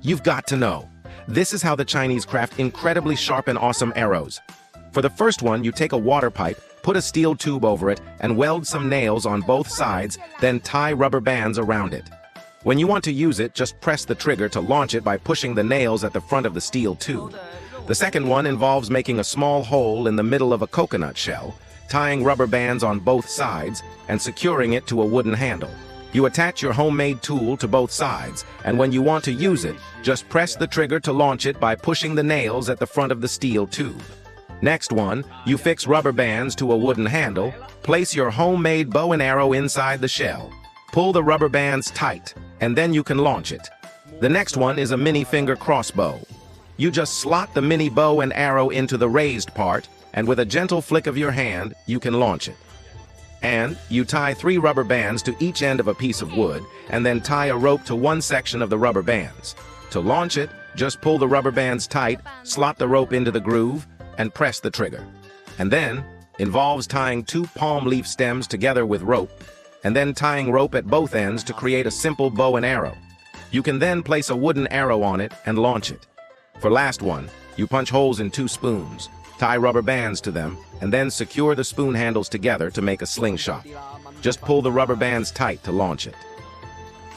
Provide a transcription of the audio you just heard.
You've got to know. This is how the Chinese craft incredibly sharp and awesome arrows. For the first one, you take a water pipe, put a steel tube over it, and weld some nails on both sides, then tie rubber bands around it. When you want to use it, just press the trigger to launch it by pushing the nails at the front of the steel tube. The second one involves making a small hole in the middle of a coconut shell, tying rubber bands on both sides, and securing it to a wooden handle. You attach your homemade tool to both sides, and when you want to use it, just press the trigger to launch it by pushing the nails at the front of the steel tube. Next one, you fix rubber bands to a wooden handle, place your homemade bow and arrow inside the shell. Pull the rubber bands tight, and then you can launch it. The next one is a mini finger crossbow. You just slot the mini bow and arrow into the raised part, and with a gentle flick of your hand, you can launch it. And you tie 3 rubber bands to each end of a piece of wood, and then tie a rope to one section of the rubber bands. To launch it, just pull the rubber bands tight, slot the rope into the groove, and press the trigger. And then, involves tying 2 palm leaf stems together with rope, and then tying rope at both ends to create a simple bow and arrow. You can then place a wooden arrow on it and launch it. For last one, you punch holes in 2 spoons, tie rubber bands to them, and then secure the spoon handles together to make a slingshot. Just pull the rubber bands tight to launch it.